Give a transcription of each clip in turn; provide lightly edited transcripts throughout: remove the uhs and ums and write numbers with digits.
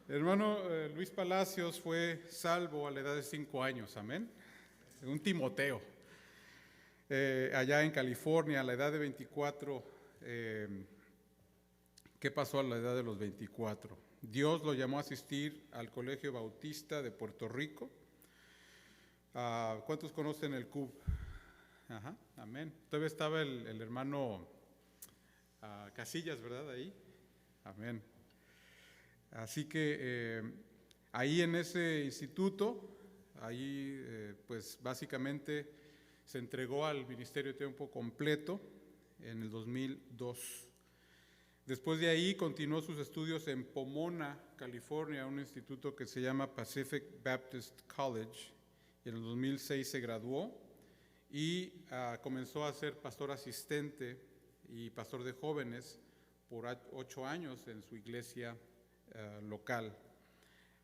Hermano Luis Palacios fue salvo a la edad de 5 años, amén. Un Timoteo. Allá en California, a la edad de 24, ¿qué pasó a la edad de los 24? Dios lo llamó a asistir al Colegio Bautista de Puerto Rico. ¿Cuántos conocen el CUB? Ajá, amén. Todavía estaba el hermano Casillas, ¿verdad? Ahí. Amén. Así que ahí en ese instituto, pues básicamente se entregó al ministerio de tiempo completo en el 2002. Después de ahí continuó sus estudios en Pomona, California, un instituto que se llama Pacific Baptist College, y en el 2006 se graduó y comenzó a ser pastor asistente y pastor de jóvenes por 8 años en su iglesia local.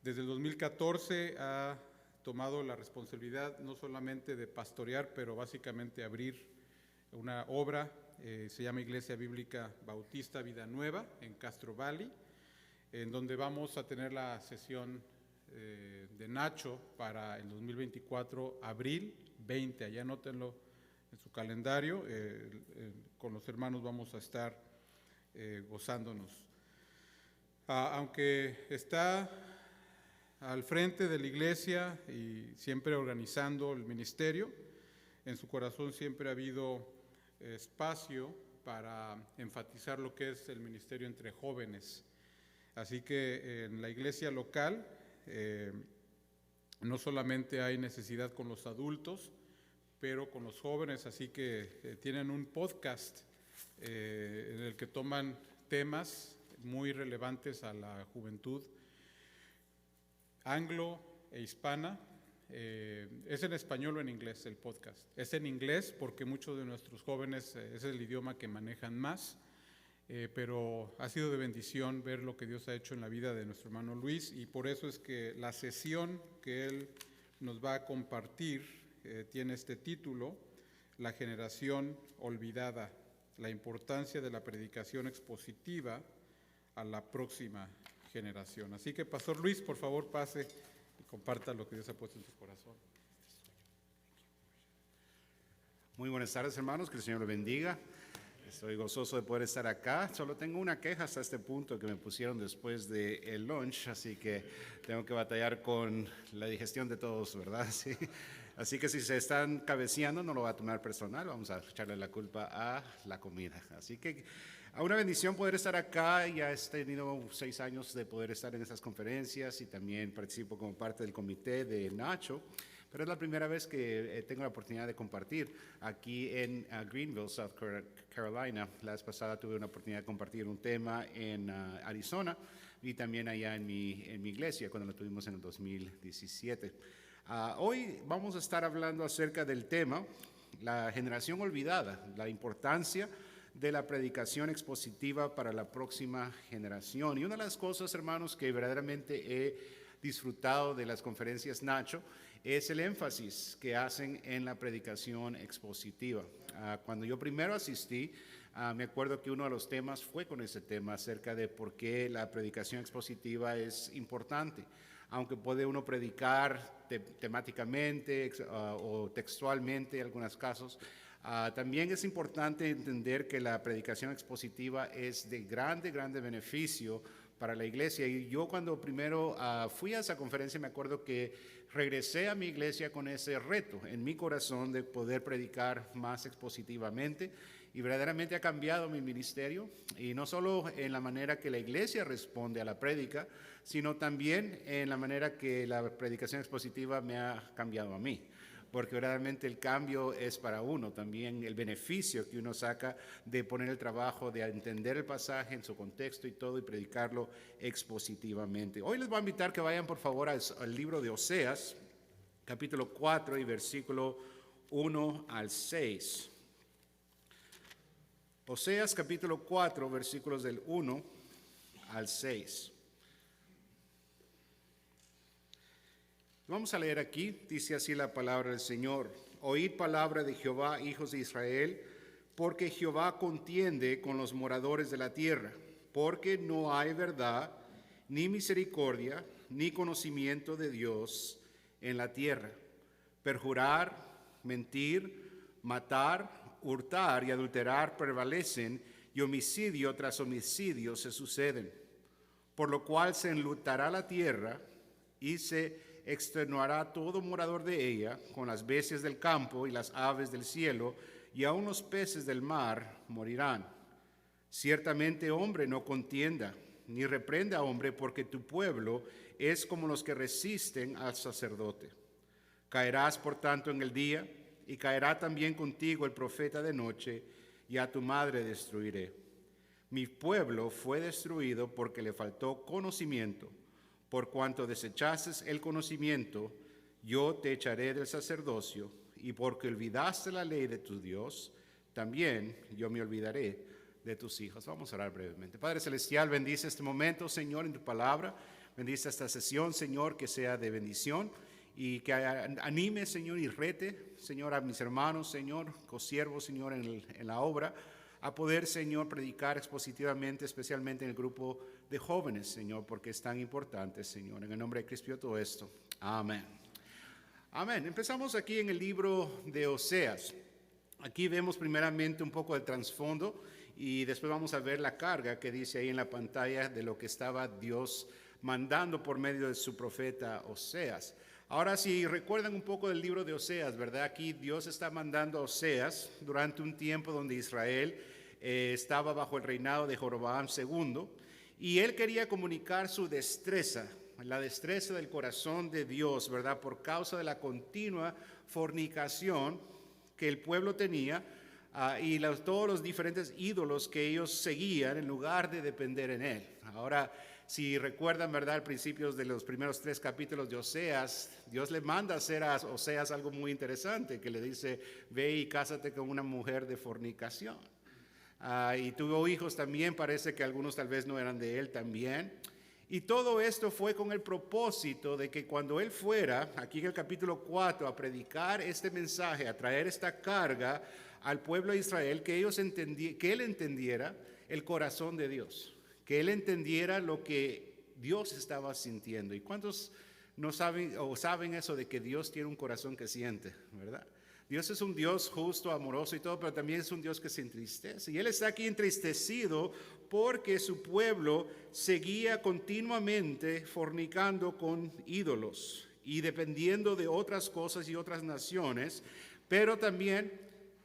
Desde el 2014 ha tomado la responsabilidad no solamente de pastorear, pero básicamente abrir una obra, se llama Iglesia Bíblica Bautista Vida Nueva en Castro Valley, en donde vamos a tener la sesión de Nacho para el 2024, abril 20, allá anótenlo en su calendario, con los hermanos vamos a estar gozándonos. Aunque está al frente de la iglesia y siempre organizando el ministerio, en su corazón siempre ha habido espacio para enfatizar lo que es el ministerio entre jóvenes. Así que en la iglesia local no solamente hay necesidad con los adultos, pero con los jóvenes, así que tienen un podcast en el que toman temas muy relevantes a la juventud anglo e hispana. Es en español o en inglés el podcast. Es en inglés porque muchos de nuestros jóvenes es el idioma que manejan más, pero ha sido de bendición ver lo que Dios ha hecho en la vida de nuestro hermano Luis, y por eso es que la sesión que él nos va a compartir tiene este título: La generación olvidada, la importancia de la predicación expositiva a la próxima generación. Así que, Pastor Luis, por favor, pase y comparta lo que Dios ha puesto en su corazón. Muy buenas tardes, hermanos, que el Señor los bendiga. Estoy gozoso de poder estar acá. Solo tengo una queja hasta este punto que me pusieron después del lunch, así que tengo que batallar con la digestión de todos, ¿verdad? Sí. Así que si se están cabeceando, no lo voy a tomar personal, vamos a echarle la culpa a la comida. Así que a una bendición poder estar acá. Ya he tenido 6 años de poder estar en estas conferencias y también participo como parte del comité de Nacho, pero es la primera vez que tengo la oportunidad de compartir aquí en Greenville, South Carolina. La vez pasada tuve una oportunidad de compartir un tema en Arizona y también allá en mi iglesia cuando lo tuvimos en el 2017. Hoy vamos a estar hablando acerca del tema, la generación olvidada, la importancia de la predicación expositiva para la próxima generación. Y una de las cosas, hermanos, que verdaderamente he disfrutado de las conferencias Nacho es el énfasis que hacen en la predicación expositiva. Cuando yo primero asistí, me acuerdo que uno de los temas fue con ese tema acerca de por qué la predicación expositiva es importante. Aunque puede uno predicar temáticamente o textualmente en algunos casos, también es importante entender que la predicación expositiva es de grande beneficio para la iglesia. Y yo cuando primero fui a esa conferencia me acuerdo que regresé a mi iglesia con ese reto en mi corazón de poder predicar más expositivamente, y verdaderamente ha cambiado mi ministerio, y no solo en la manera que la iglesia responde a la prédica, sino también en la manera que la predicación expositiva me ha cambiado a mí, porque verdaderamente el cambio es para uno, también el beneficio que uno saca de poner el trabajo, de entender el pasaje en su contexto y todo, y predicarlo expositivamente. Hoy les voy a invitar que vayan por favor al libro de Oseas, capítulo 4 y versículo 1 al 6. Oseas capítulo 4, versículos del 1 al 6. Vamos a leer aquí, dice así la palabra del Señor: Oíd palabra de Jehová, hijos de Israel, porque Jehová contiende con los moradores de la tierra, porque no hay verdad, ni misericordia, ni conocimiento de Dios en la tierra. Perjurar, mentir, matar, hurtar y adulterar prevalecen, y homicidio tras homicidio se suceden. Por lo cual se enlutará la tierra y se extenuará todo morador de ella, con las bestias del campo y las aves del cielo, y aun los peces del mar morirán. Ciertamente hombre no contienda, ni reprenda a hombre, porque tu pueblo es como los que resisten al sacerdote. Caerás por tanto en el día, y caerá también contigo el profeta de noche, y a tu madre destruiré. Mi pueblo fue destruido porque le faltó conocimiento. Por cuanto desechaste el conocimiento, yo te echaré del sacerdocio, y porque olvidaste la ley de tu Dios, también yo me olvidaré de tus hijos. Vamos a orar brevemente. Padre Celestial, bendice este momento, Señor, en tu palabra. Bendice esta sesión, Señor, que sea de bendición y que anime, Señor, y rete, Señor, a mis hermanos, Señor, consiervos, Señor, en la obra, a poder, Señor, predicar expositivamente, especialmente en el grupo de jóvenes, Señor, porque es tan importante, Señor. En el nombre de Cristo todo esto. Amén. Amén. Empezamos aquí en el libro de Oseas. Aquí vemos primeramente un poco del trasfondo y después vamos a ver la carga que dice ahí en la pantalla de lo que estaba Dios mandando por medio de su profeta Oseas. Ahora, si recuerdan un poco del libro de Oseas, ¿verdad? Aquí Dios está mandando a Oseas durante un tiempo donde Israel estaba bajo el reinado de Jeroboam II, y él quería comunicar su destreza, la destreza del corazón de Dios, ¿verdad? Por causa de la continua fornicación que el pueblo tenía y todos los diferentes ídolos que ellos seguían en lugar de depender en él. Ahora, si recuerdan, ¿verdad? Al principio de los primeros 3 capítulos de Oseas, Dios le manda a hacer a Oseas algo muy interesante, que le dice, ve y cásate con una mujer de fornicación. Y tuvo hijos también, parece que algunos tal vez no eran de él también. Y todo esto fue con el propósito de que cuando él fuera, aquí en el capítulo 4, a predicar este mensaje, a traer esta carga al pueblo de Israel, que él entendiera el corazón de Dios, que él entendiera lo que Dios estaba sintiendo. ¿Y cuántos no saben o saben eso de que Dios tiene un corazón que siente, verdad? Dios es un Dios justo, amoroso y todo, pero también es un Dios que se entristece. Y él está aquí entristecido porque su pueblo seguía continuamente fornicando con ídolos y dependiendo de otras cosas y otras naciones, pero también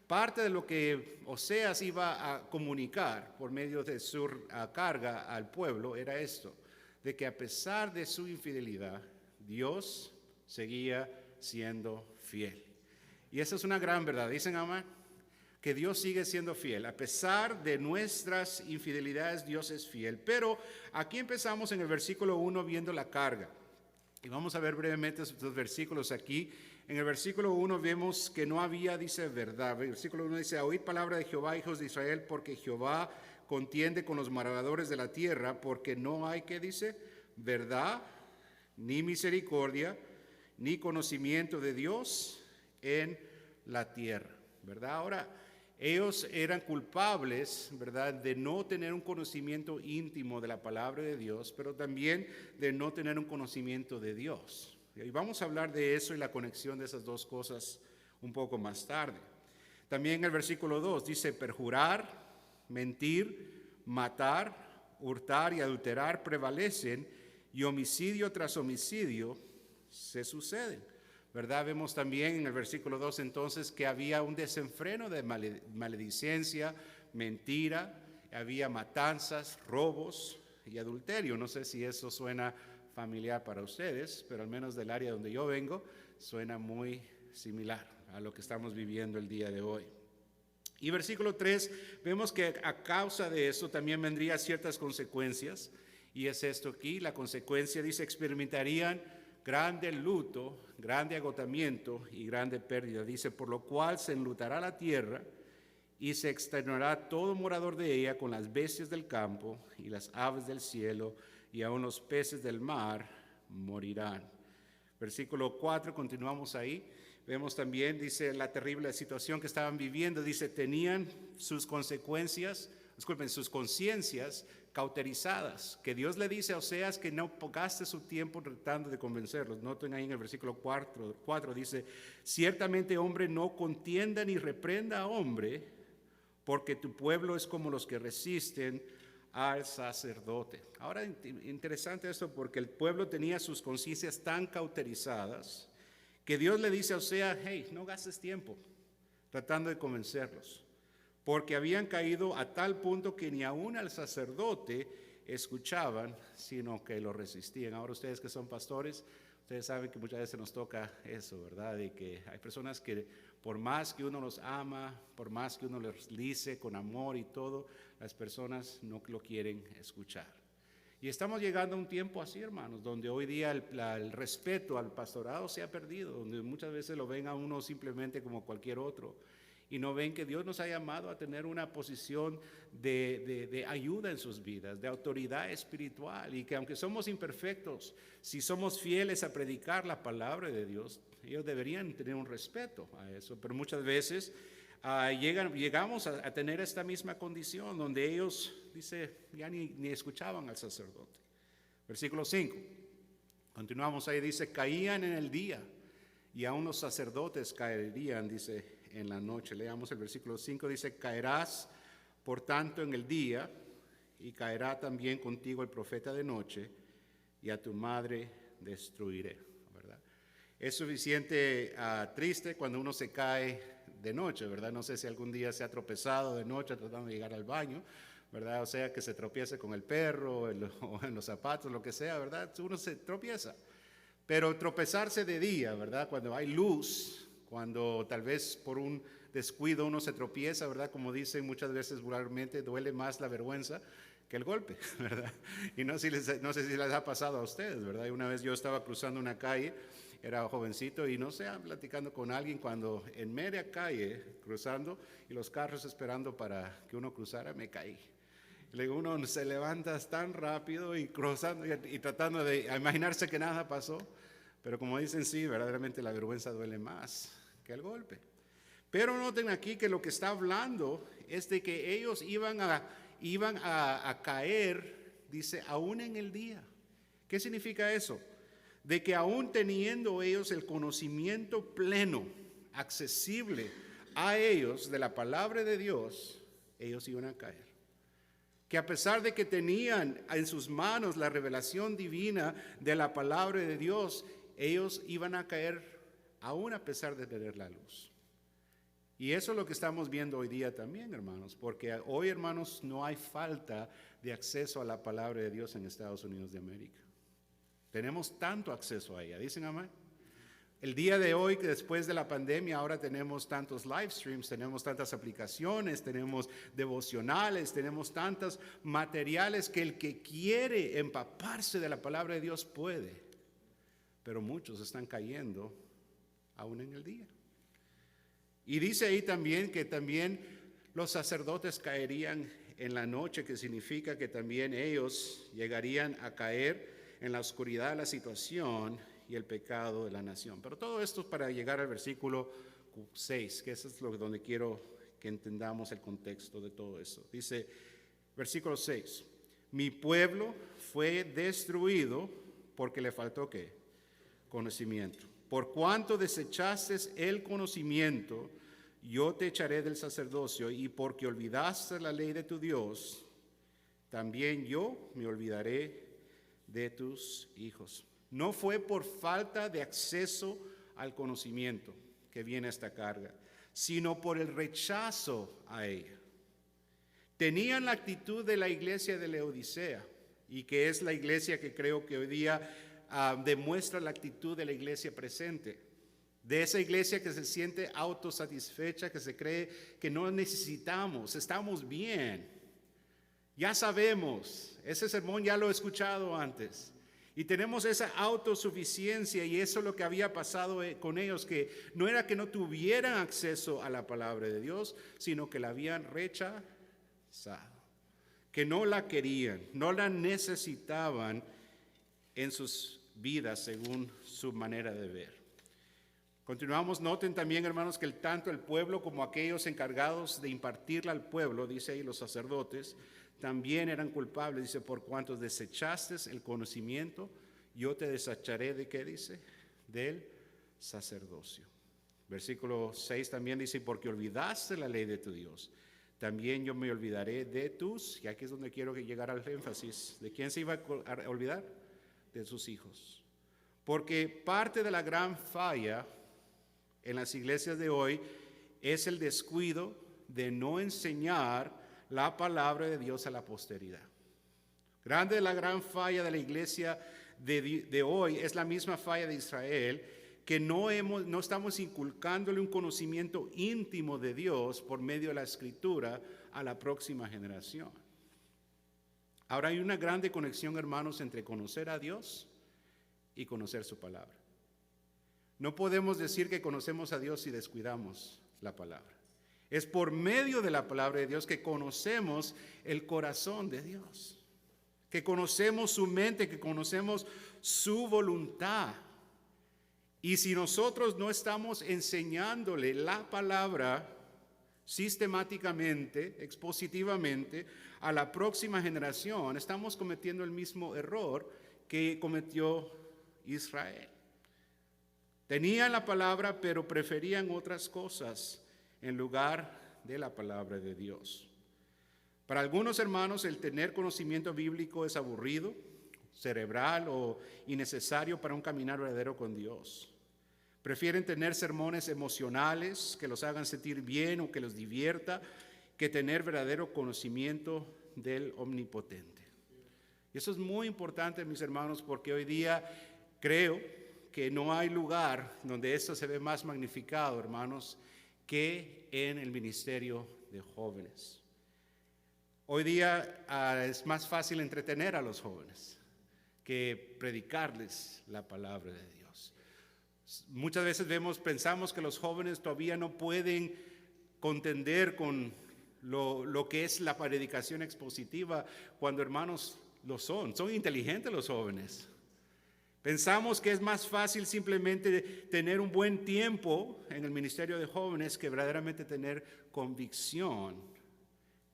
parte de lo que Oseas iba a comunicar por medio de su carga al pueblo era esto, de que a pesar de su infidelidad, Dios seguía siendo fiel. Y esa es una gran verdad. Dicen, amén, que Dios sigue siendo fiel. A pesar de nuestras infidelidades, Dios es fiel. Pero aquí empezamos en el versículo 1 viendo la carga. Y vamos a ver brevemente estos versículos aquí. En el versículo 1 vemos que no había, dice, verdad. El versículo 1 dice, oíd palabra de Jehová, hijos de Israel, porque Jehová contiende con los moradores de la tierra, porque no hay, ¿qué dice? Verdad, ni misericordia, ni conocimiento de Dios en la tierra, ¿verdad? Ahora, ellos eran culpables, ¿verdad?, de no tener un conocimiento íntimo de la palabra de Dios, pero también de no tener un conocimiento de Dios. Y vamos a hablar de eso y la conexión de esas dos cosas un poco más tarde. También el versículo 2 dice, perjurar, mentir, matar, hurtar y adulterar prevalecen, y homicidio tras homicidio se suceden. ¿Verdad? Vemos también en el versículo 2 entonces que había un desenfreno de maledicencia, mentira, había matanzas, robos y adulterio. No sé si eso suena familiar para ustedes, pero al menos del área donde yo vengo suena muy similar a lo que estamos viviendo el día de hoy. Y versículo 3, vemos que a causa de eso también vendrían ciertas consecuencias, y es esto aquí, la consecuencia dice, experimentarían grande luto, grande agotamiento y grande pérdida. Dice, por lo cual se enlutará la tierra y se extenuará todo morador de ella con las bestias del campo y las aves del cielo, y aun los peces del mar morirán. Versículo 4, continuamos ahí. Vemos también, dice, la terrible situación que estaban viviendo. Dice, tenían sus consecuencias sus conciencias cauterizadas, que Dios le dice a Oseas que no gaste su tiempo tratando de convencerlos. Noten ahí en el versículo 4 dice, ciertamente hombre no contienda ni reprenda a hombre, porque tu pueblo es como los que resisten al sacerdote. Ahora, interesante esto porque el pueblo tenía sus conciencias tan cauterizadas que Dios le dice a Oseas, hey, no gastes tiempo tratando de convencerlos, porque habían caído a tal punto que ni aún al sacerdote escuchaban, sino que lo resistían. Ahora ustedes que son pastores, ustedes saben que muchas veces nos toca eso, ¿verdad? De que hay personas que por más que uno los ama, por más que uno les dice con amor y todo, las personas no lo quieren escuchar. Y estamos llegando a un tiempo así, hermanos, donde hoy día el respeto al pastorado se ha perdido, donde muchas veces lo ven a uno simplemente como cualquier otro. Y no ven que Dios nos ha llamado a tener una posición de ayuda en sus vidas, de autoridad espiritual, y que aunque somos imperfectos, si somos fieles a predicar la palabra de Dios, ellos deberían tener un respeto a eso. Pero muchas veces llegamos a tener esta misma condición donde ellos, dice, ya ni escuchaban al sacerdote. Versículo 5, continuamos ahí, dice, caían en el día y aún los sacerdotes caerían, dice, en la noche. Leamos el versículo 5, dice, caerás por tanto en el día y caerá también contigo el profeta de noche y a tu madre destruiré, ¿verdad? Es suficiente triste cuando uno se cae de noche, ¿verdad? No sé si algún día se ha tropezado de noche tratando de llegar al baño, ¿verdad? O sea, que se tropiece con el perro o en los zapatos, lo que sea, ¿verdad? Uno se tropieza. Pero tropezarse de día, ¿verdad? Cuando hay luz, cuando tal vez por un descuido uno se tropieza, ¿verdad? Como dicen muchas veces vulgarmente, duele más la vergüenza que el golpe, ¿verdad? Y no sé si les ha pasado a ustedes, ¿verdad? Y una vez yo estaba cruzando una calle, era jovencito y no sé, platicando con alguien cuando en media calle cruzando y los carros esperando para que uno cruzara, me caí. Le digo, uno se levanta tan rápido y cruzando y tratando de imaginarse que nada pasó. Pero como dicen, sí, verdaderamente la vergüenza duele más que el golpe. Pero noten aquí que lo que está hablando es de que ellos iban a caer, dice, aún en el día. ¿Qué significa eso? De que aún teniendo ellos el conocimiento pleno, accesible a ellos de la palabra de Dios, ellos iban a caer. Que a pesar de que tenían en sus manos la revelación divina de la palabra de Dios, ellos iban a caer aún a pesar de tener la luz. Y eso es lo que estamos viendo hoy día también, hermanos, porque hoy, hermanos, no hay falta de acceso a la palabra de Dios en Estados Unidos de América. Tenemos tanto acceso a ella, ¿dicen amén? El día de hoy, que después de la pandemia, ahora tenemos tantos live streams, tenemos tantas aplicaciones, tenemos devocionales, tenemos tantos materiales que el que quiere empaparse de la palabra de Dios puede. Pero muchos están cayendo aún en el día. Y dice ahí también que también los sacerdotes caerían en la noche, que significa que también ellos llegarían a caer en la oscuridad de la situación y el pecado de la nación. Pero todo esto es para llegar al versículo 6, que eso es donde quiero que entendamos el contexto de todo eso. Dice, versículo 6, mi pueblo fue destruido porque le faltó ¿qué? Conocimiento. Por cuanto desechaste el conocimiento, yo te echaré del sacerdocio, y porque olvidaste la ley de tu Dios, también yo me olvidaré de tus hijos. No fue por falta de acceso al conocimiento que viene esta carga, sino por el rechazo a ella. Tenían la actitud de la iglesia de Laodicea, y que es la iglesia que creo que hoy día demuestra la actitud de la iglesia presente, de esa iglesia que se siente autosatisfecha, que se cree que no necesitamos, estamos bien, ya sabemos, ese sermón ya lo he escuchado antes, y tenemos esa autosuficiencia, y eso es lo que había pasado con ellos, que no era que no tuvieran acceso a la palabra de Dios, sino que la habían rechazado, que no la querían, no la necesitaban en sus vidas según su manera de ver. Continuamos, noten también, hermanos, que tanto el pueblo como aquellos encargados de impartirla al pueblo, dice ahí los sacerdotes, también eran culpables, dice, por cuanto desechaste el conocimiento, yo te desecharé ¿de qué dice? Del sacerdocio. Versículo 6 también dice, porque olvidaste la ley de tu Dios, también yo me olvidaré de tus, y aquí es donde quiero llegar al énfasis, ¿de quién se iba a olvidar? De sus hijos. Porque parte de la gran falla en las iglesias de hoy es el descuido de no enseñar la palabra de Dios a la posteridad. Grande la gran falla de la iglesia de hoy es la misma falla de Israel, que no estamos inculcándole un conocimiento íntimo de Dios por medio de la Escritura a la próxima generación. Ahora hay una grande conexión, hermanos, entre conocer a Dios y conocer su palabra. No podemos decir que conocemos a Dios si descuidamos la palabra. Es por medio de la palabra de Dios que conocemos el corazón de Dios, que conocemos su mente, que conocemos su voluntad. Y si nosotros no estamos enseñándole la palabra sistemáticamente, expositivamente, a la próxima generación, estamos cometiendo el mismo error que cometió Israel. Tenían la palabra, pero preferían otras cosas en lugar de la palabra de Dios. Para algunos hermanos, el tener conocimiento bíblico es aburrido, cerebral o innecesario para un caminar verdadero con Dios. Prefieren tener sermones emocionales que los hagan sentir bien o que los divierta, que tener verdadero conocimiento del Omnipotente. Y eso es muy importante, mis hermanos, porque hoy día creo que no hay lugar donde esto se ve más magnificado, hermanos, que en el ministerio de jóvenes. Hoy día es más fácil entretener a los jóvenes que predicarles la palabra de Dios. Muchas veces pensamos que los jóvenes todavía no pueden contender con lo que es la predicación expositiva, cuando, hermanos, son inteligentes los jóvenes. Pensamos que es más fácil simplemente tener un buen tiempo en el ministerio de jóvenes que verdaderamente tener convicción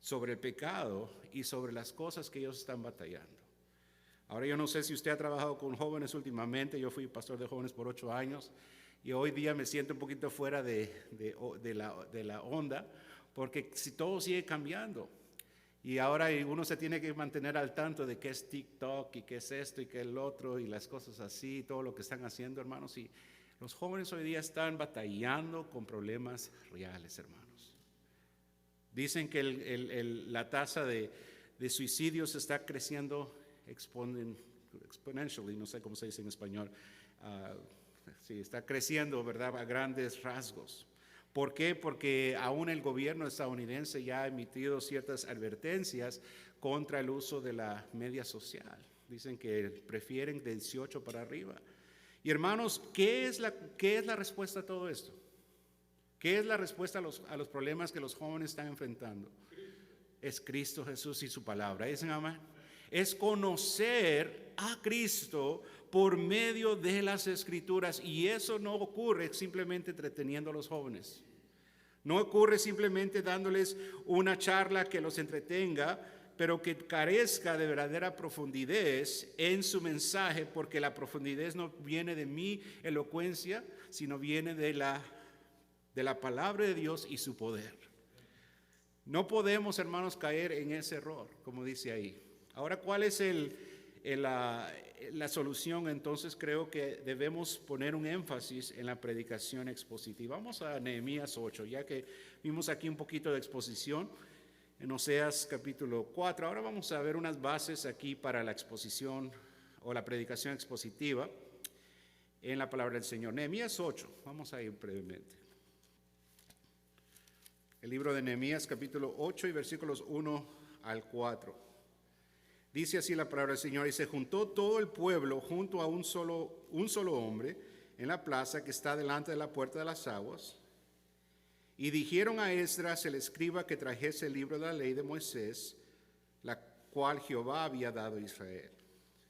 sobre el pecado y sobre las cosas que ellos están batallando. Ahora, yo no sé si usted ha trabajado con jóvenes últimamente. Yo fui pastor de jóvenes por 8 años y hoy día me siento un poquito fuera de la onda, porque si todo sigue cambiando. Y ahora uno se tiene que mantener al tanto de qué es TikTok y qué es esto y qué es el otro y las cosas así, todo lo que están haciendo, hermanos. Y los jóvenes hoy día están batallando con problemas reales, hermanos. Dicen que la tasa de suicidios está creciendo exponentially, no sé cómo se dice en español. Sí, está creciendo, ¿verdad?, a grandes rasgos. ¿Por qué? Porque aún el gobierno estadounidense ya ha emitido ciertas advertencias contra el uso de la media social. Dicen que prefieren de 18 para arriba. Y hermanos, ¿qué es la respuesta a todo esto? ¿Qué es la respuesta a los problemas que los jóvenes están enfrentando? Es Cristo Jesús y su palabra. ¿Dicen amén? Es conocer a Cristo por medio de las Escrituras, y eso no ocurre simplemente entreteniendo a los jóvenes. No ocurre simplemente dándoles una charla que los entretenga, pero que carezca de verdadera profundidad en su mensaje, porque la profundidad no viene de mi elocuencia, sino viene de la palabra de Dios y su poder. No podemos, hermanos, caer en ese error, como dice ahí. Ahora, ¿cuál es la solución? Entonces creo que debemos poner un énfasis en la predicación expositiva. Vamos a Nehemías 8, ya que vimos aquí un poquito de exposición en Oseas capítulo 4. Ahora vamos a ver unas bases aquí para la exposición o la predicación expositiva en la palabra del Señor. Nehemías 8, vamos a ir brevemente. El libro de Nehemías capítulo 8 y versículos 1 al 4. Dice así la palabra del Señor: y se juntó todo el pueblo junto a un solo hombre en la plaza que está delante de la puerta de las aguas. Y dijeron a Esdras el escriba que trajese el libro de la ley de Moisés, la cual Jehová había dado a Israel.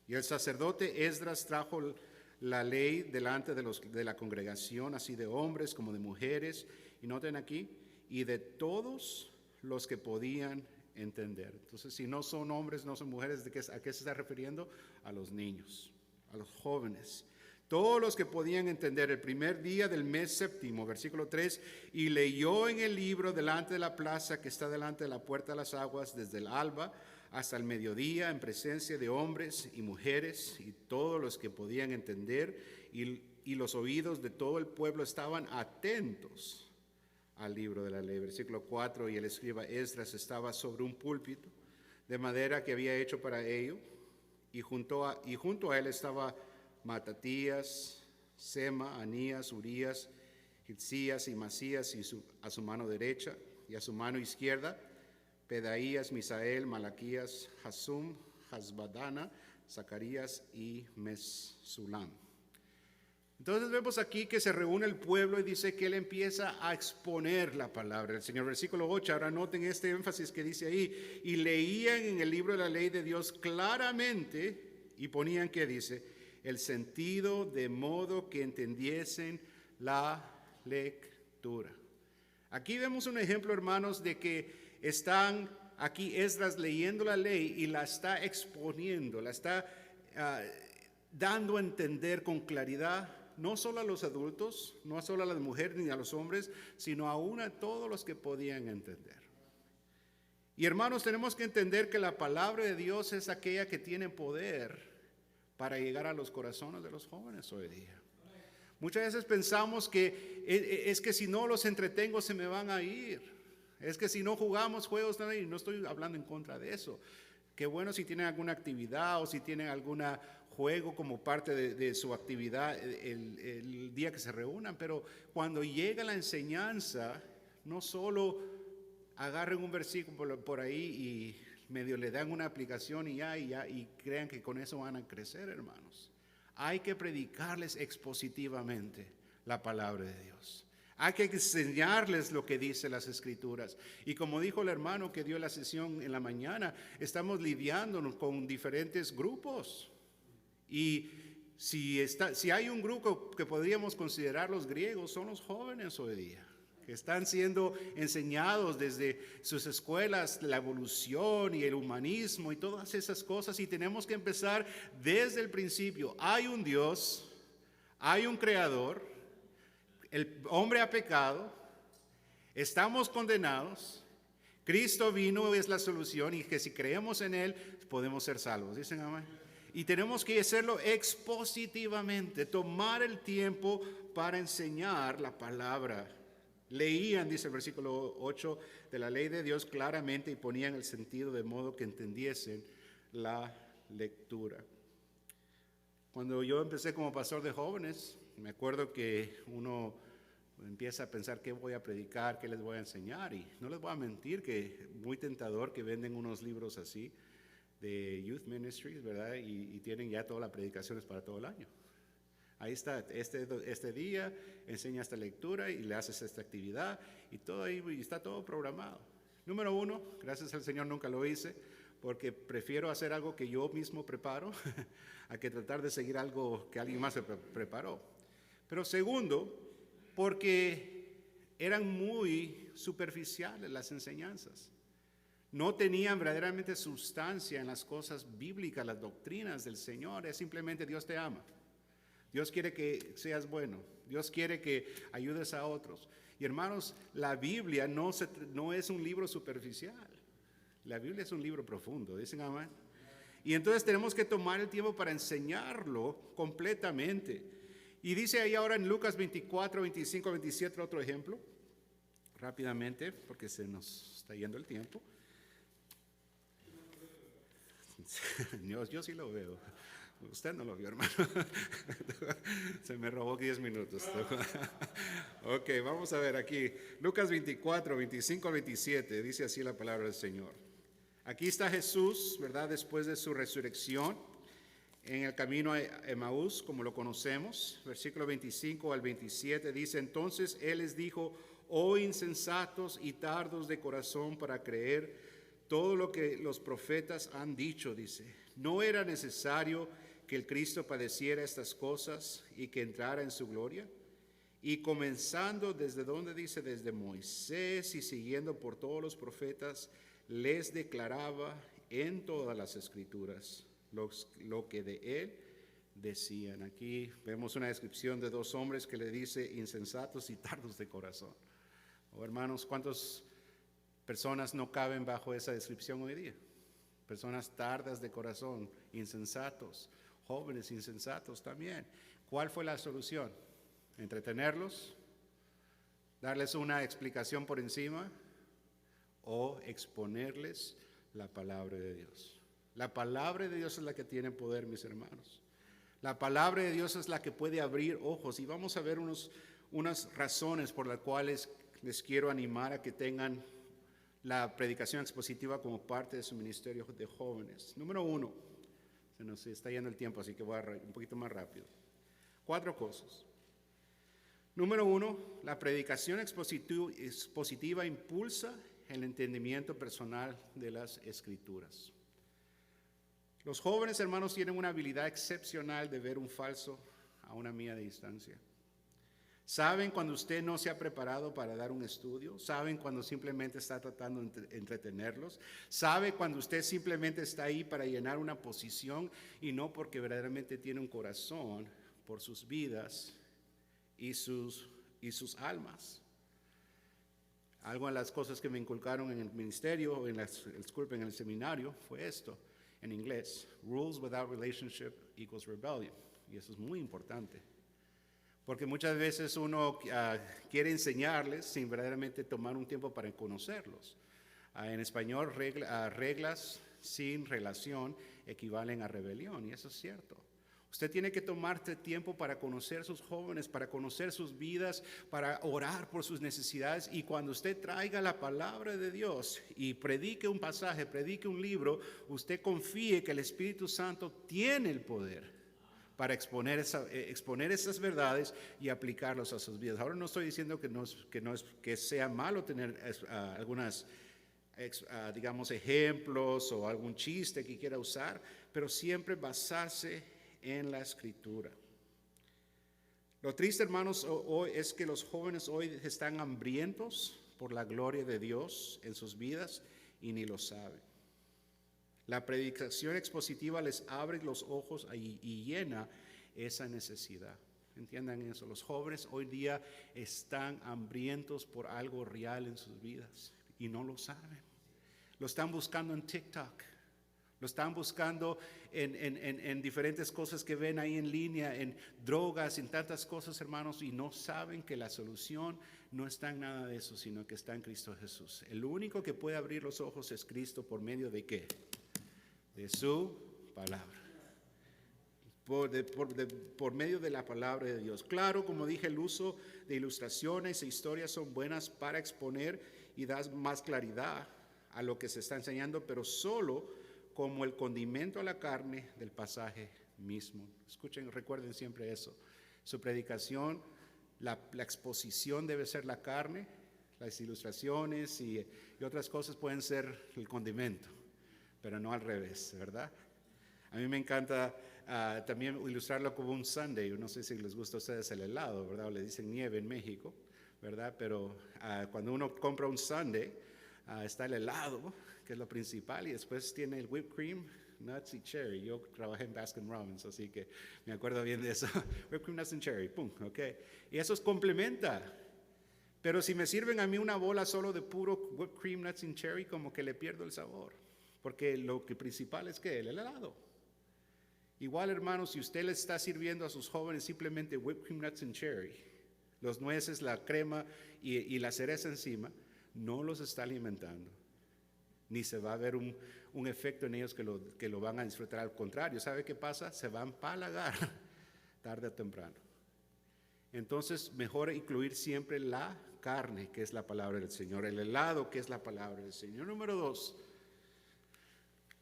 Y el sacerdote Esdras trajo la ley delante de la congregación, así de hombres como de mujeres, y noten aquí, y de todos los que podían entender. Entonces, si no son hombres, no son mujeres, ¿a qué se está refiriendo? A los niños, a los jóvenes. Todos los que podían entender, el primer día del mes séptimo, versículo 3, y leyó en el libro delante de la plaza que está delante de la puerta de las aguas, desde el alba hasta el mediodía, en presencia de hombres y mujeres, y todos los que podían entender, y los oídos de todo el pueblo estaban atentos al libro de la ley. Versículo 4, y el escriba Esdras estaba sobre un púlpito de madera que había hecho para ello, y junto a él estaba Matatías, Sema, Anías, Urías, Hilcías y Masías, y a su mano derecha, y a su mano izquierda Pedaías, Misael, Malaquías, Hasum, Hasbadana, Zacarías y Mesulam. Entonces vemos aquí que se reúne el pueblo y dice que él empieza a exponer la palabra del Señor. Versículo 8, ahora noten este énfasis que dice ahí, y leían en el libro de la ley de Dios claramente, y ponían que dice, el sentido de modo que entendiesen la lectura. Aquí vemos un ejemplo, hermanos, de que están aquí Esdras leyendo la ley y la está exponiendo, la está dando a entender con claridad, no solo a los adultos, no solo a las mujeres ni a los hombres, sino aún a todos los que podían entender. Y hermanos, tenemos que entender que la palabra de Dios es aquella que tiene poder para llegar a los corazones de los jóvenes hoy día. Muchas veces pensamos que es que si no los entretengo se me van a ir. Es que si no jugamos juegos, y no estoy hablando en contra de eso. Qué bueno si tienen alguna actividad o si tienen algún juego como parte de su actividad el día que se reúnan, pero cuando llega la enseñanza, no solo agarren un versículo por ahí y medio le dan una aplicación y crean que con eso van a crecer, hermanos. Hay que predicarles expositivamente la palabra de Dios. Hay que enseñarles lo que dice las Escrituras. Y como dijo el hermano que dio la sesión en la mañana, estamos lidiando con diferentes grupos. Y si hay un grupo que podríamos considerar los griegos, son los jóvenes hoy día, que están siendo enseñados desde sus escuelas la evolución y el humanismo y todas esas cosas. Y tenemos que empezar desde el principio. Hay un Dios, hay un Creador. El hombre ha pecado, estamos condenados, Cristo vino, es la solución, y que si creemos en Él podemos ser salvos. ¿Dicen amén? Y tenemos que hacerlo expositivamente, tomar el tiempo para enseñar la palabra. Leían, dice el versículo 8, de la ley de Dios claramente y ponían el sentido de modo que entendiesen la lectura. Cuando yo empecé como pastor de jóvenes, me acuerdo que uno empieza a pensar qué voy a predicar, qué les voy a enseñar, y no les voy a mentir que muy tentador que venden unos libros así de Youth Ministries, ¿verdad? Y tienen ya todas las predicaciones para todo el año. Ahí está, este día enseña esta lectura y le haces esta actividad y todo ahí, y está todo programado. Número 1, gracias al Señor nunca lo hice, porque prefiero hacer algo que yo mismo preparo a que tratar de seguir algo que alguien más se preparó. Pero segundo, porque eran muy superficiales las enseñanzas. No tenían verdaderamente sustancia en las cosas bíblicas, las doctrinas del Señor. Es simplemente Dios te ama. Dios quiere que seas bueno. Dios quiere que ayudes a otros. Y hermanos, la Biblia no es un libro superficial. La Biblia es un libro profundo. ¿Dicen amén? Y entonces tenemos que tomar el tiempo para enseñarlo completamente. Y dice ahí ahora en Lucas 24, 25, 27, otro ejemplo, rápidamente, porque se nos está yendo el tiempo. Yo sí lo veo. Usted no lo vio, hermano. Se me robó 10 minutos. Ok, vamos a ver aquí. Lucas 24, 25, 27, dice así la palabra del Señor. Aquí está Jesús, ¿verdad? Después de su resurrección, en el camino a Emaús, como lo conocemos, versículo 25 al 27, dice, entonces Él les dijo, oh insensatos y tardos de corazón para creer todo lo que los profetas han dicho, dice, no era necesario que el Cristo padeciera estas cosas y que entrara en su gloria? Y comenzando desde donde dice, desde Moisés y siguiendo por todos los profetas, les declaraba en todas las escrituras lo que de él decían. Aquí vemos una descripción de dos hombres que le dice insensatos y tardos de corazón. Oh, hermanos, ¿cuántas personas no caben bajo esa descripción hoy día? Personas tardas de corazón, insensatos, jóvenes insensatos también. ¿Cuál fue la solución? ¿Entretenerlos? ¿Darles una explicación por encima? ¿O exponerles la palabra de Dios? La palabra de Dios es la que tiene poder, mis hermanos. La palabra de Dios es la que puede abrir ojos. Y vamos a ver unas razones por las cuales les quiero animar a que tengan la predicación expositiva como parte de su ministerio de jóvenes. Número 1, se nos está yendo el tiempo, así que voy a un poquito más rápido. 4 cosas. Número 1, la predicación expositiva impulsa el entendimiento personal de las Escrituras. Los jóvenes, hermanos, tienen una habilidad excepcional de ver un falso a una milla de distancia. Saben cuando usted no se ha preparado para dar un estudio, saben cuando simplemente está tratando de entretenerlos, sabe cuando usted simplemente está ahí para llenar una posición y no porque verdaderamente tiene un corazón por sus vidas y sus almas. Algo de las cosas que me inculcaron en el ministerio, en el seminario, fue esto, en inglés: rules without relationship equals rebellion. Y eso es muy importante. Porque muchas veces uno quiere enseñarles sin verdaderamente tomar un tiempo para conocerlos. En español, reglas sin relación equivalen a rebelión, y eso es cierto. Usted tiene que tomarse tiempo para conocer a sus jóvenes, para conocer sus vidas, para orar por sus necesidades. Y cuando usted traiga la palabra de Dios y predique un pasaje, predique un libro, usted confíe que el Espíritu Santo tiene el poder para exponer esas verdades y aplicarlos a sus vidas. Ahora no estoy diciendo que sea malo tener algunas digamos ejemplos o algún chiste que quiera usar, pero siempre basarse en la Escritura. Lo triste, hermanos, hoy es que los jóvenes hoy están hambrientos por la gloria de Dios en sus vidas y ni lo saben. La predicación expositiva les abre los ojos y llena esa necesidad. Entiendan eso. Los jóvenes hoy día están hambrientos por algo real en sus vidas y no lo saben. Lo están buscando en TikTok. Lo están buscando en diferentes cosas que ven ahí en línea, en drogas, en tantas cosas, hermanos, y no saben que la solución no está en nada de eso, sino que está en Cristo Jesús. El único que puede abrir los ojos es Cristo. ¿Por medio de qué? De su palabra. Por medio de la palabra de Dios. Claro, como dije, el uso de ilustraciones e historias son buenas para exponer y dar más claridad a lo que se está enseñando, pero solo como el condimento a la carne del pasaje mismo. Escuchen, recuerden siempre eso. Su predicación, la exposición debe ser la carne, las ilustraciones y otras cosas pueden ser el condimento, pero no al revés, ¿verdad? A mí me encanta también ilustrarlo como un sundae. Yo no sé si les gusta a ustedes el helado, ¿verdad? O le dicen nieve en México, ¿verdad? Pero cuando uno compra un sundae, está el helado, que es lo principal, y después tiene el whipped cream, nuts y cherry. Yo trabajé en Baskin Robbins, así que me acuerdo bien de eso. Whipped cream, nuts and cherry, pum, ok. Y eso es complementa. Pero si me sirven a mí una bola solo de puro whipped cream, nuts and cherry, como que le pierdo el sabor. Porque lo que principal es que el helado. Igual, hermanos, si usted le está sirviendo a sus jóvenes simplemente whipped cream, nuts and cherry, los nueces, la crema y la cereza encima, no los está alimentando. Ni se va a ver un efecto en ellos que lo van a disfrutar. Al contrario, ¿sabe qué pasa? Se van a empalagar tarde o temprano. Entonces, mejor incluir siempre la carne, que es la palabra del Señor, el helado, que es la palabra del Señor. Número 2,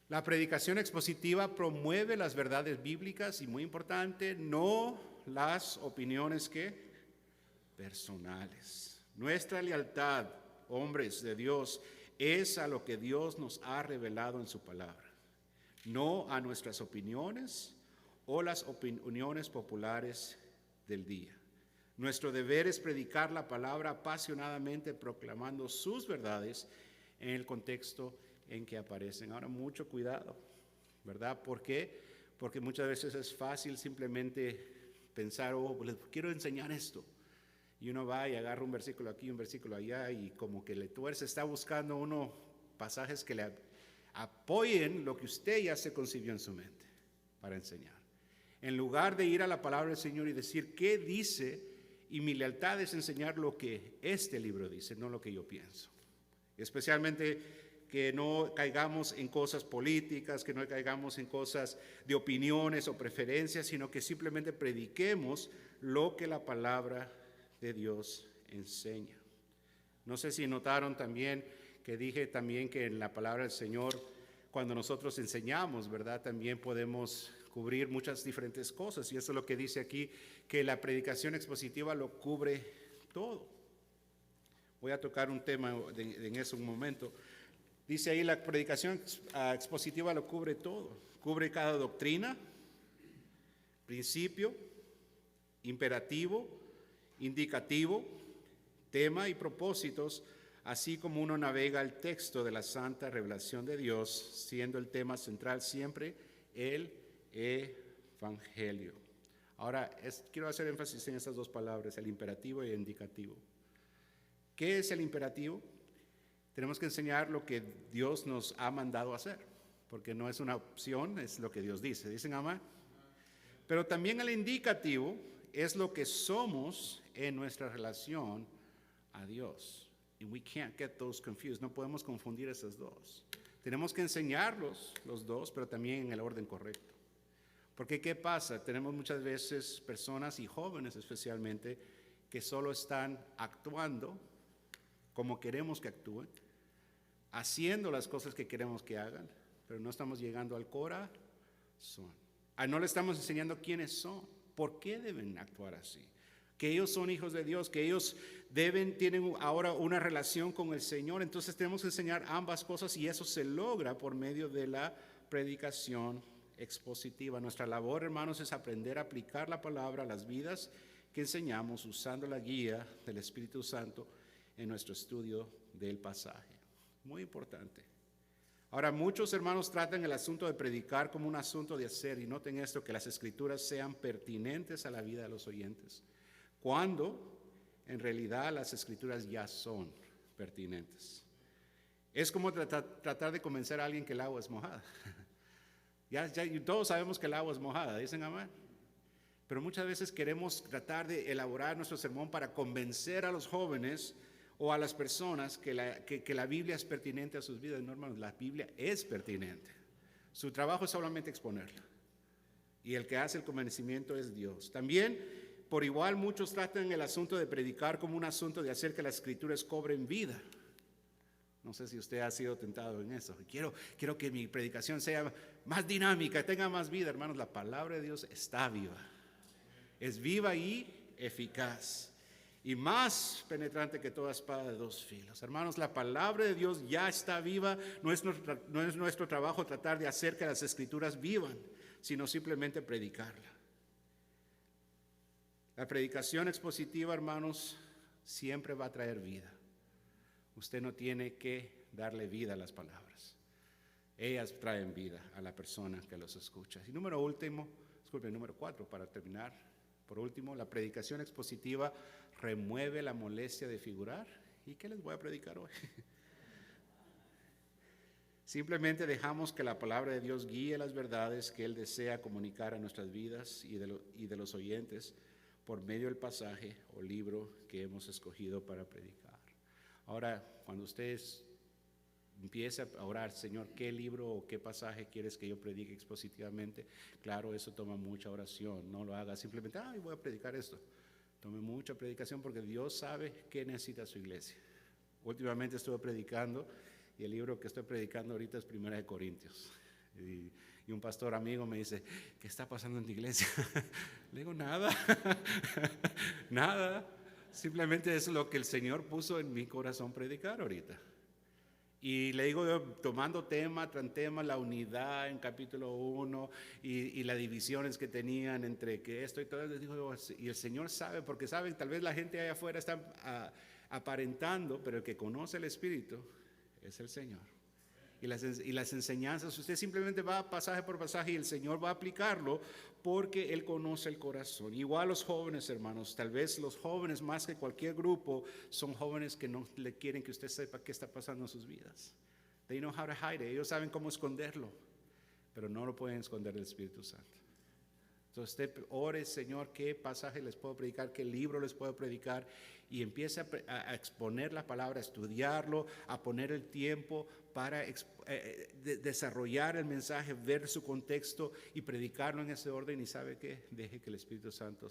la predicación expositiva promueve las verdades bíblicas y, muy importante, no las opiniones personales. Nuestra lealtad, hombres de Dios, es a lo que Dios nos ha revelado en su palabra, no a nuestras opiniones o las opiniones populares del día. Nuestro deber es predicar la palabra apasionadamente, proclamando sus verdades en el contexto en que aparecen. Ahora, mucho cuidado, ¿verdad? ¿Por qué? Porque muchas veces es fácil simplemente pensar, les quiero enseñar esto. Y uno va y agarra un versículo aquí, un versículo allá, y como que le tuerce, está buscando uno pasajes que le apoyen lo que usted ya se concibió en su mente para enseñar. En lugar de ir a la palabra del Señor y decir qué dice, y mi lealtad es enseñar lo que este libro dice, no lo que yo pienso. Especialmente que no caigamos en cosas políticas, que no caigamos en cosas de opiniones o preferencias, sino que simplemente prediquemos lo que la palabra de Dios enseña. No sé si notaron también que dije también que en la palabra del Señor, cuando nosotros enseñamos, ¿verdad? También podemos cubrir muchas diferentes cosas, y eso es lo que dice aquí, que la predicación expositiva lo cubre todo. Voy a tocar un tema en eso un momento. Dice ahí, la predicación expositiva lo cubre todo, cubre cada doctrina, principio, imperativo, indicativo, tema y propósitos, así como uno navega el texto de la santa revelación de Dios, siendo el tema central siempre el Evangelio. Ahora, quiero hacer énfasis en estas dos palabras, el imperativo y el indicativo. ¿Qué es el imperativo? Tenemos que enseñar lo que Dios nos ha mandado hacer, porque no es una opción, es lo que Dios dice. ¿Dicen amén? Pero también el indicativo es lo que somos en nuestra relación a Dios. And we can't get those confused. No podemos confundir esas dos. Tenemos que enseñarlos los dos, pero también en el orden correcto. Porque ¿qué pasa? Tenemos muchas veces personas y jóvenes especialmente que solo están actuando como queremos que actúen, haciendo las cosas que queremos que hagan, pero no estamos llegando al corazón. No le estamos enseñando quiénes son, por qué deben actuar así, que ellos son hijos de Dios, que ellos tienen ahora una relación con el Señor. Entonces tenemos que enseñar ambas cosas, y eso se logra por medio de la predicación expositiva. Nuestra labor, hermanos, es aprender a aplicar la palabra a las vidas que enseñamos usando la guía del Espíritu Santo en nuestro estudio del pasaje. Muy importante. Ahora, muchos hermanos tratan el asunto de predicar como un asunto de hacer, y noten esto, que las escrituras sean pertinentes a la vida de los oyentes, cuando en realidad las escrituras ya son pertinentes. Es como tratar de convencer a alguien que el agua es mojada. Ya todos sabemos que el agua es mojada, dicen amén. Pero muchas veces queremos tratar de elaborar nuestro sermón para convencer a los jóvenes o a las personas que la Biblia es pertinente a sus vidas. No, hermanos, la Biblia es pertinente. Su trabajo es solamente exponerla. Y el que hace el convencimiento es Dios. También, por igual, muchos tratan el asunto de predicar como un asunto de hacer que las escrituras cobren vida. No sé si usted ha sido tentado en eso. Quiero que mi predicación sea más dinámica, tenga más vida. Hermanos, la palabra de Dios está viva. Es viva y eficaz, y más penetrante que toda espada de dos filos. Hermanos, la palabra de Dios ya está viva. No es nuestro trabajo tratar de hacer que las escrituras vivan, sino simplemente predicarla. La predicación expositiva, hermanos, siempre va a traer vida. Usted no tiene que darle vida a las palabras. Ellas traen vida a la persona que los escucha. Y número 4, para terminar. Por último, la predicación expositiva remueve la molestia de figurar. ¿Y qué les voy a predicar hoy? Simplemente dejamos que la palabra de Dios guíe las verdades que Él desea comunicar a nuestras vidas y de los oyentes por medio del pasaje o libro que hemos escogido para predicar. Ahora, cuando ustedes empieza a orar, Señor, ¿qué libro o qué pasaje quieres que yo predique expositivamente? Claro, eso toma mucha oración. No lo haga simplemente, voy a predicar esto. Tome mucha predicación, porque Dios sabe qué necesita su iglesia. Últimamente estuve predicando, y el libro que estoy predicando ahorita es 1 Corintios. Y un pastor amigo me dice, ¿qué está pasando en tu iglesia? Le digo, nada, nada. Simplemente es lo que el Señor puso en mi corazón predicar ahorita. Y le digo yo, tomando tema tras tema, la unidad en capítulo 1 y las divisiones que tenían entre que esto y todo, les digo yo, y el Señor sabe, porque saben, tal vez la gente allá afuera está aparentando, pero el que conoce el Espíritu es el Señor. Y las enseñanzas, usted simplemente va pasaje por pasaje y el Señor va a aplicarlo porque Él conoce el corazón. Igual los jóvenes, hermanos, tal vez los jóvenes más que cualquier grupo son jóvenes que no le quieren que usted sepa qué está pasando en sus vidas. They know how to hide it. Ellos saben cómo esconderlo, pero no lo pueden esconder del Espíritu Santo. Entonces usted ore, Señor, qué pasaje les puedo predicar, qué libro les puedo predicar, y empiece a exponer la palabra, a estudiarlo, a poner el tiempo para desarrollar el mensaje, ver su contexto y predicarlo en ese orden. Y ¿sabe qué? Deje que el Espíritu Santo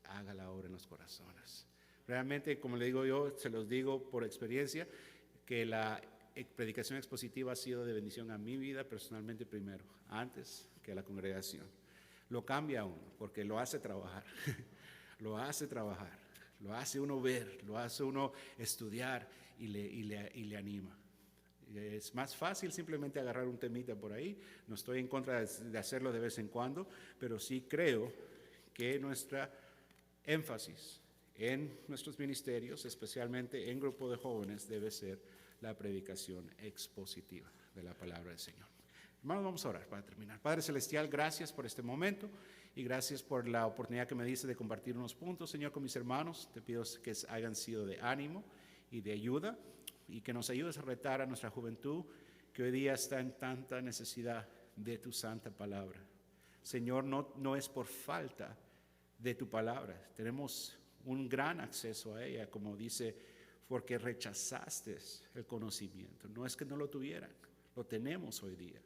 haga la obra en los corazones. Realmente, como le digo yo, se los digo por experiencia, que la predicación expositiva ha sido de bendición a mi vida personalmente primero, antes que a la congregación. Lo cambia a uno, porque lo hace trabajar, lo hace trabajar, lo hace uno ver, lo hace uno estudiar y le anima. Es más fácil simplemente agarrar un temita por ahí. No estoy en contra de hacerlo de vez en cuando, pero sí creo que nuestra énfasis en nuestros ministerios, especialmente en grupo de jóvenes, debe ser la predicación expositiva de la palabra del Señor. Hermanos, vamos a orar para terminar. Padre Celestial, gracias por este momento y gracias por la oportunidad que me diste de compartir unos puntos, Señor, con mis hermanos. Te pido que hayan sido de ánimo y de ayuda y que nos ayudes a retar a nuestra juventud que hoy día está en tanta necesidad de tu santa palabra. Señor, no es por falta de tu palabra. Tenemos un gran acceso a ella, como dice, porque rechazaste el conocimiento. No es que no lo tuvieran, lo tenemos hoy día.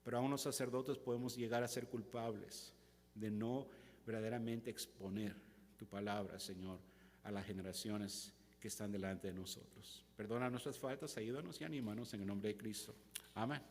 Pero aún los sacerdotes podemos llegar a ser culpables de no verdaderamente exponer tu palabra, Señor, a las generaciones que están delante de nosotros. Perdona nuestras faltas, ayúdanos y anímanos en el nombre de Cristo. Amén.